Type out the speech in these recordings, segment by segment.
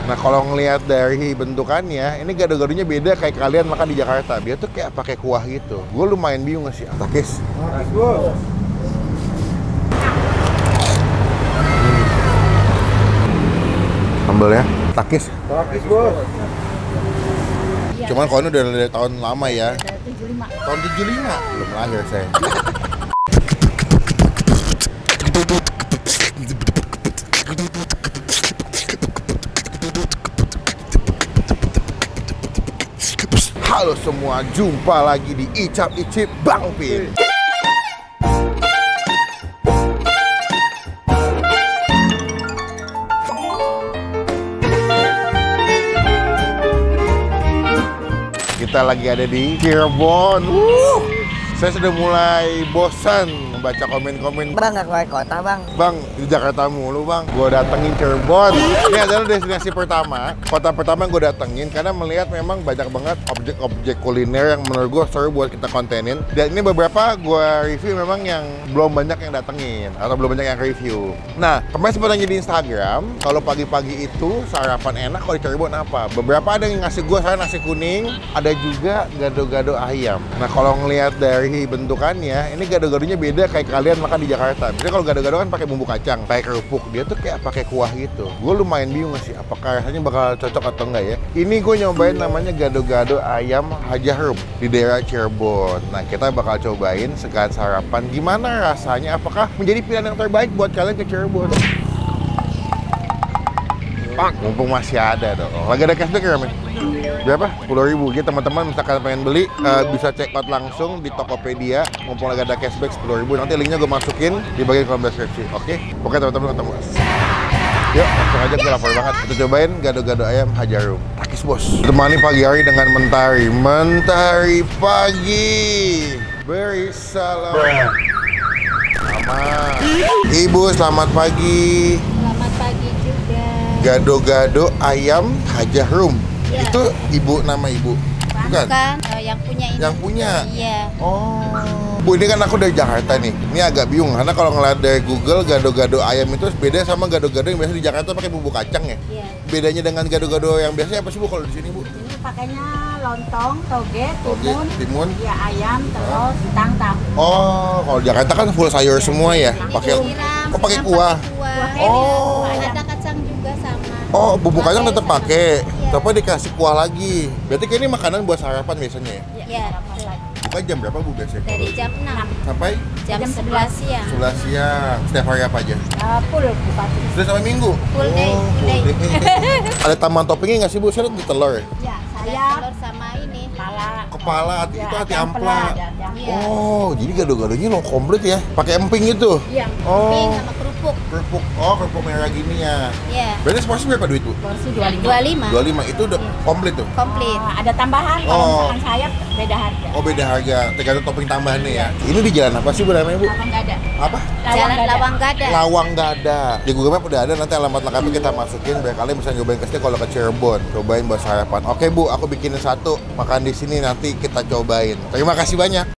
Nah kalau ngelihat dari bentukannya, ini gado-gadonya beda kayak kalian makan di Jakarta. Dia tuh kayak pakai kuah gitu. Gue lumayan bingung sih. Takis. Sambal ya. Takis. Takis, Bos. Cuman kalau ini udah dari tahun lama ya. 75. Tahun 75. Belum lahir saya. Halo semua, jumpa lagi di Icap Icip Bang Pin. Kita lagi ada di Cirebon. Saya sudah mulai bosan membaca komen-komen. Bang, nggak keluar kota, Bang. Bang, di Jakarta mulu, Bang. Gue datengin Cirebon. Ini adalah destinasi pertama, kota pertama yang gue datengin karena melihat memang banyak banget objek-objek kuliner yang menurut gue seru buat kita kontenin. Dan ini beberapa gue review memang yang belum banyak yang datengin atau belum banyak yang review. Nah, kemarin sempat nanya di Instagram, kalau pagi-pagi itu sarapan enak kalau di Cirebon apa? Beberapa ada yang ngasih gue saya nasi kuning, ada juga gado-gado ayam. Nah, kalau ngelihat dari bentukannya, ini gado-gadonya beda kayak kalian makan di Jakarta. Misalnya kalau gado-gado kan pakai bumbu kacang, pakai kerupuk. Dia tuh kayak pakai kuah gitu. Gue lumayan bingung sih, apakah rasanya bakal cocok atau enggak ya. Ini gue nyobain namanya gado-gado ayam Hajarum di daerah Cirebon. Nah, kita bakal cobain sekalian sarapan. Gimana rasanya? Apakah menjadi pilihan yang terbaik buat kalian ke Cirebon? Pak, mumpung masih ada dong. Lagi ada cashback ya, Men? Berapa? 10.000. Jadi teman-teman misalkan pengen beli, bisa check out langsung di Tokopedia. Mumpung lagi ada cashback 10.000. Nanti linknya gue masukin di bagian kolom deskripsi. Oke? Oke teman-teman, ketemu. Yuk, langsung aja, gue lapar banget. Kita cobain gado-gado ayam Hajarum. Takis, Bos. Temani pagi hari dengan mentari. Mentari pagi. Beri salam. Selamat. Ibu, selamat pagi. Selamat pagi juga. Gado-gado ayam Hajarum. Ya. Itu ibu, nama ibu? Bukan? Bukan, yang punya ini. Yang punya? Iya. Oh. Bu, ini kan aku dari Jakarta nih. Ini agak bingung karena kalau ngeliat dari Google gado-gado ayam itu beda sama gado-gado yang biasa di Jakarta pakai bumbu kacang ya. Iya. Bedanya dengan gado-gado yang biasanya apa sih Bu kalau di sini Bu? Ini pakainya lontong, toge, Toge, timun. ya ayam, telur, tahu. Oh, kalau di Jakarta kan full sayur semua ya. Pakai Disiram, pakai sama kuah. Oh. Ada kacang juga sama. Oh, bumbu kacang tetap pakai. Iya. Tapi dikasih kuah lagi. Berarti kayak ini makanan buat sarapan biasanya ya? Iya. Buka jam berapa Bu biasanya? Dari jam 6 Sampai jam 11 siang. 11 siang. Setiap hari apa aja? Full bupati. Sudah sampai Minggu? Full day, Oh, full day. Ada tambahan toppingnya nggak sih Bu? Saya lihat di telur ya? Ya, Ada sayap, telur sama ini. kepala. Kepala, hati Ya, itu hati ada ampla. ada Iya. Oh, jadi gado-gadonya lo komplit ya? Pakai emping itu? Iya. Pink Oh, sama kerupuk. kerupuk. Oh, kerupuk merah gini ya. Iya. Berarti seporsi berapa duit Bu? Porsi 25. 25. 25, itu udah komplit tuh? Komplit. Ada tambahan, kalau Oh. misalkan sayap beda harga. Oh, beda harga, tergantung topping tambahannya ya. Ini di jalan apa sih Bu namanya Bu? Kalau nggak ada. Apa? Jalan Lawang Gada. Lawang Dada. Di Google Map udah ada, nanti alamat lengkapnya kita masukin biar kalian bisa nyobain ke sini kalau ke Cirebon. Cobain buat sarapan. Oke Bu, aku bikinin satu. Makan di sini nanti kita cobain. Terima kasih banyak.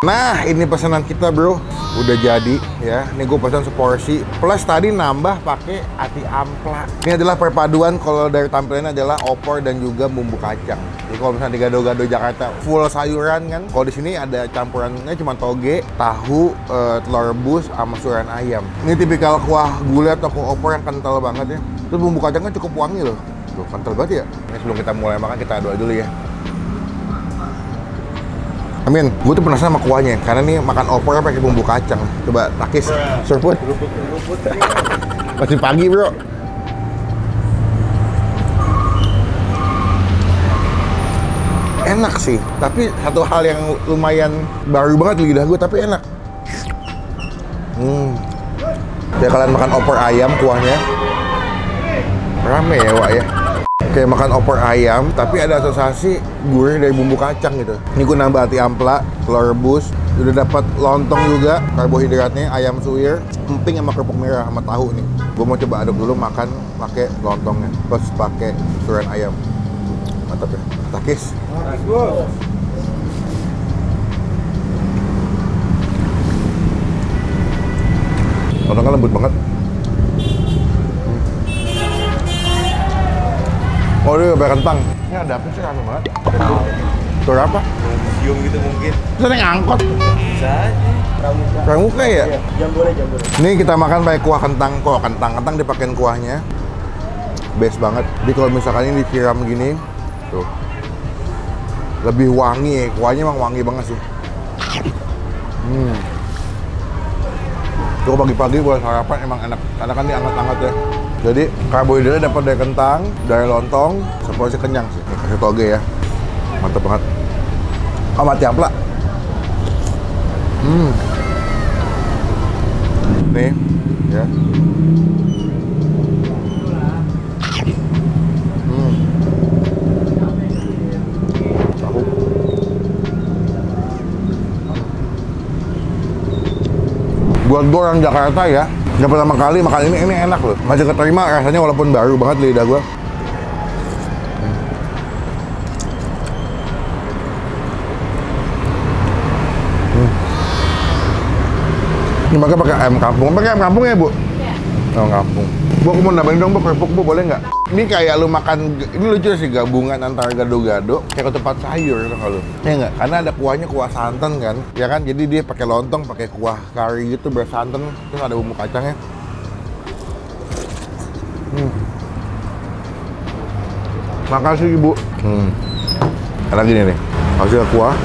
Nah, ini pesanan kita bro, udah jadi ya. Ini gue pesan seporsi, plus tadi nambah pakai ati ampla. Ini adalah perpaduan kalau dari tampilannya adalah opor dan juga bumbu kacang. Jadi kalau misalnya di gado-gado Jakarta full sayuran kan, kalau di sini ada campurannya cuma toge, tahu, telur rebus, sama suiran ayam. Ini tipikal kuah gulai atau kuah opor yang kental banget ya. Terus bumbu kacangnya cukup wangi loh. Tuh, kental banget ya. Ini sebelum kita mulai makan kita doa dulu ya. Amin, gue tuh penasaran sama kuahnya karena nih makan opor pakai bumbu kacang. Coba Takis, serput. Masih pagi bro. Enak sih, tapi satu hal yang lumayan baru banget di lidah gue, tapi enak. Ya kalian makan opor ayam kuahnya. Rame ya, Wak ya. Kayak makan opor ayam, tapi ada asosiasi gurih dari bumbu kacang gitu. Ini gue nambah ati ampla, telur rebus, udah dapat lontong juga, karbohidratnya, ayam suwir, emping sama kerupuk merah sama tahu nih. Gue mau coba aduk dulu makan pakai lontongnya, plus pakai suiran ayam. Mantap ya. Takis. Lontongnya lembut banget. Oh, dia pakai kentang. Ini ada apa sih, rame banget? Tur apa? Museum gitu mungkin. Terus naik angkot. Bisa aja. Pramuka ya? Jam boleh, jam boleh. Ini kita makan pakai kuah kentang. Kok kentang dipakein kuahnya. Best banget. Jadi kalau misalkan ini disiram gini, tuh. Lebih wangi ya. Kuahnya emang wangi banget sih. Itu pagi-pagi buat sarapan emang enak. Karena kan dianget-anget ya. Jadi karbohidratnya dapat dari kentang, dari lontong, seporsi kenyang sih. Nih, kasih toge ya, mantep banget. Oh, mati ampla. Nih, ya. Tahu. Buat gue orang Jakarta ya, yang pertama kali makan ini enak loh. Masih keterima rasanya walaupun baru banget di lidah gue. Ini makanya pakai ayam kampung. Pakai ayam kampung ya, Bu? Iya. Oh, kampung. Bu, aku mau nambahin dong, Bu, kerupuk, Bu, boleh nggak? Ini kayak lu makan, ini lucu sih, gabungan antara gado-gado kayak ketupat sayur, tau nggak lu? Ya nggak? Karena ada kuahnya kuah santan kan, ya kan? Jadi dia pakai lontong, pakai kuah kari gitu, bersantan, terus ada bumbu kacangnya. Makasih, Ibu. Enak gini nih, hasilnya kuah.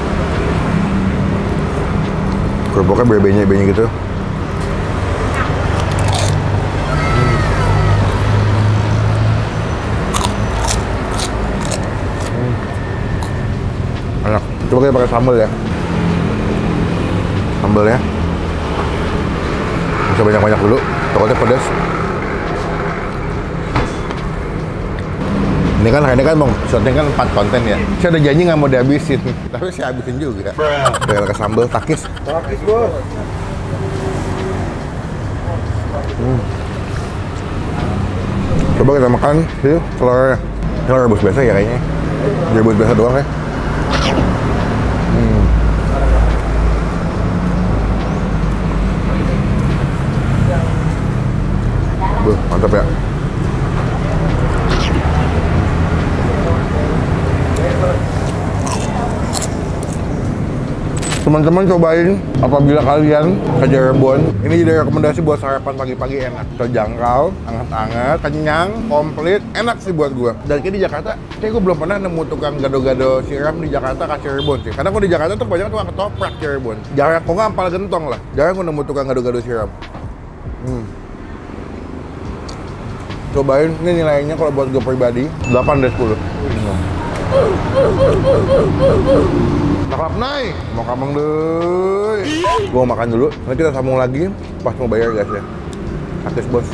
Kerupuknya berbenye-benye gitu. Enak. Coba kita pakai sambal ya. Sambalnya bisa banyak-banyak dulu. Takutnya pedas. Ini kan mau syuting kan 4 konten ya. Saya udah janji nggak mau dihabisin, tapi saya habisin juga. Udah pakai sambal takis. Takis, Bos. Coba kita makan sih telurnya. Telur rebus biasa ya kayaknya. Rebus biasa doang ya. Mantap ya. Teman-teman cobain apabila kalian ke Cirebon. Ini jadi rekomendasi buat sarapan pagi-pagi enak. Terjangkau, hangat-hangat, kenyang, komplit, enak sih buat gua. Dan kayak di Jakarta, kayak gua belum pernah nemu tukang gado-gado siram di Jakarta ke Cirebon sih. Karena gua di Jakarta tuh banyak tukang ketoprak Cirebon. Jarang kok nggak ampal gentong lah. Jarang gua nemu tukang gado-gado siram. Cobain, ini nilainya kalau buat gue pribadi 8 dari 10. Cakep naik, mau kamang deh. Gue makan dulu, nanti kita sambung lagi pas mau bayar guys ya. Akses bos.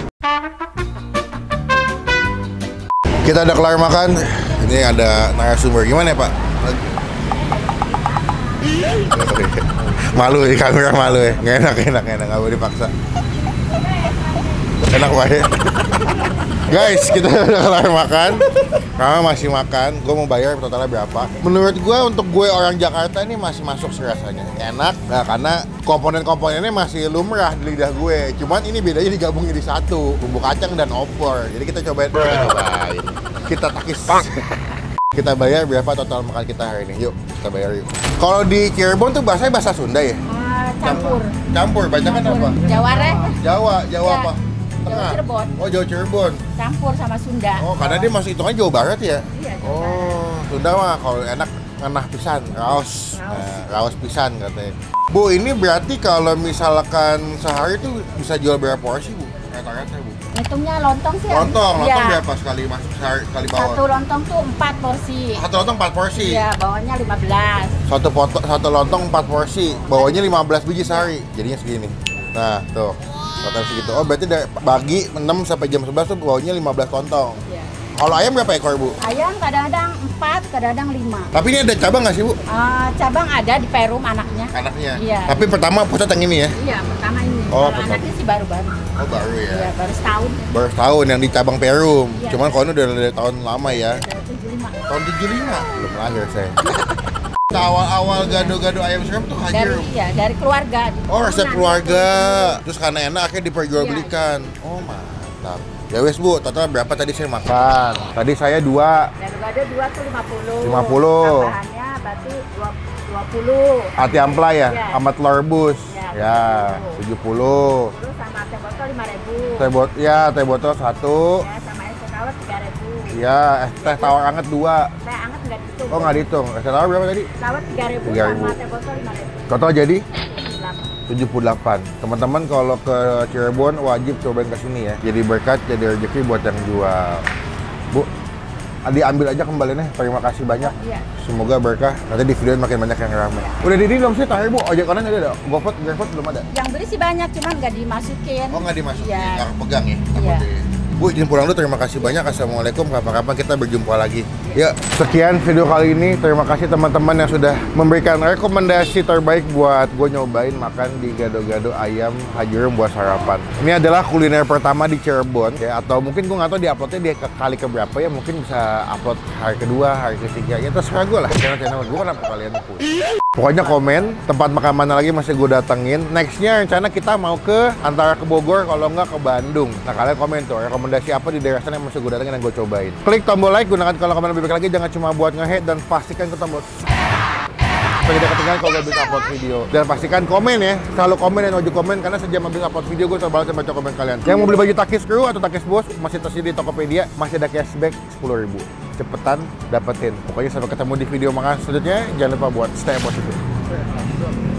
Kita udah kelar makan. Ini ada narasumber, gimana ya Pak? Malu di kamera, malu ya. Nggak enak, nggak boleh dipaksa. Enak banget. Guys, kita udah kelar makan. Kamu masih makan. Gue mau bayar totalnya berapa? Menurut gue, untuk gue orang Jakarta ini masih masuk sih rasanya. Enak, nah, karena komponen-komponennya masih lumrah di lidah gue. Cuman ini bedanya digabungin di satu, bumbu kacang dan opor. Jadi kita cobain. Kita takis. Kita bayar berapa total makan kita hari ini? Yuk, kita bayar yuk. Kalau di Cirebon tuh bahasanya bahasa Sunda ya? Campur. Campur, banyak kan apa? Jawa Reh. Jawa Ya. apa? Jawa Cirebon. Oh, Jawa Cirebon. Campur sama Sunda. Oh, karena dia masih hitungannya Jawa Barat ya? Iya, Jawa Barat. Oh, Sunda mah kalau enak ngenah pisan, raos. Nah, raos pisan katanya. Bu, ini berarti kalau misalkan sehari tuh bisa jual berapa porsi, Bu? Rata-rata, Bu? Hitungnya lontong sih. Lontong Ya. berapa sekali masuk sehari, sekali bawa? Satu lontong tuh 4 porsi. Satu lontong 4 porsi? Iya, bawahnya 15. Satu lontong 4 porsi, bawahnya 15 biji sehari, jadinya segini. Nah, tuh. Total segitu. Oh, berarti dari pagi 6 sampai jam 11 tuh bawanya 15 lontong. Iya. Kalau ayam berapa ekor, Bu? Ayam kadang-kadang 4, kadang-kadang 5. Tapi ini ada cabang nggak sih, Bu? Cabang ada di Perum anaknya. Anaknya? Iya. Tapi pertama pusat yang ini ya? Iya, pertama ini. Oh, Kalau pertama. anaknya sih baru-baru. Oh, baru ya? Iya, baru setahun. Baru setahun yang di cabang Perum. Iya. Cuman kalau ini udah dari tahun lama ya. Dari 75. Tahun 75? Belum lahir saya. Awal-awal gado-gado ayam serem tuh hajar. Dari keluarga. Oh, resep Turunan. keluarga. Terus karena enak akhirnya diperjualbelikan. Oh, mantap. Ya wes, Bu, total berapa tadi saya makan? Tadi saya 2. Gado-gado 2 tuh 50. 50. Tambahannya berarti 20. Ati ampla ya? Iya. Sama telur rebus. Iya, Ya, 70. Terus sama teh botol 5.000. Teh botol 1. Ya, sama es tawar 3.000. Ya, teh tawar anget 2. Teh anget nggak dihitung. Oh, nggak dihitung. Es tawar berapa tadi? Tawar 3.000 3.000. sama teh botol 5.000. Total jadi 78. 78. Teman-teman kalau ke Cirebon wajib cobain ke sini ya. Jadi berkat, jadi rezeki buat yang jual. Bu, diambil aja kembaliannya. Terima kasih banyak. Iya. Semoga berkah. Nanti di video makin banyak yang ramai. Udah di belum sih terakhir, Bu? Ojek online ada? GoFood belum ada? Yang beli sih banyak, cuman nggak dimasukin. Oh, nggak dimasukin, Iya. nggak pegang ya? Iya. Bu, izin pulang dulu. Terima kasih banyak. Assalamualaikum. Kapan-kapan kita berjumpa lagi. Ya, sekian video kali ini. Terima kasih teman-teman yang sudah memberikan rekomendasi terbaik buat gue nyobain makan di gado-gado ayam Haji Rum buat sarapan. Ini adalah kuliner pertama di Cirebon, ya, atau mungkin gue nggak tahu di uploadnya dia kali keberapa ya. Mungkin bisa upload hari kedua, hari ketiga. Ya terserah gue lah. Channel gue kenapa kalian pun. Pokoknya komen tempat makan mana lagi masih gue datengin. Nextnya rencana kita mau ke antara ke Bogor kalau nggak ke Bandung. Nah kalian komen tuh rekomendasi apa di daerah sana yang masih gue datengin dan gue cobain. Klik tombol like, gunakan kolom komen lebih baik lagi. Jangan cuma buat nge-hate dan pastikan ke tombol supaya tidak ketinggalan kalau gue bisa upload video. Dan pastikan komen ya, selalu komen dan wajib komen karena sejam habis upload video gue selalu balas dan baca komen kalian. Yang mau beli baju Takis Crew atau Takis Bos masih tersedia di Tokopedia, masih ada cashback 10.000. Cepetan dapetin. Pokoknya sampai ketemu di video makan selanjutnya. Jangan lupa buat stay positif.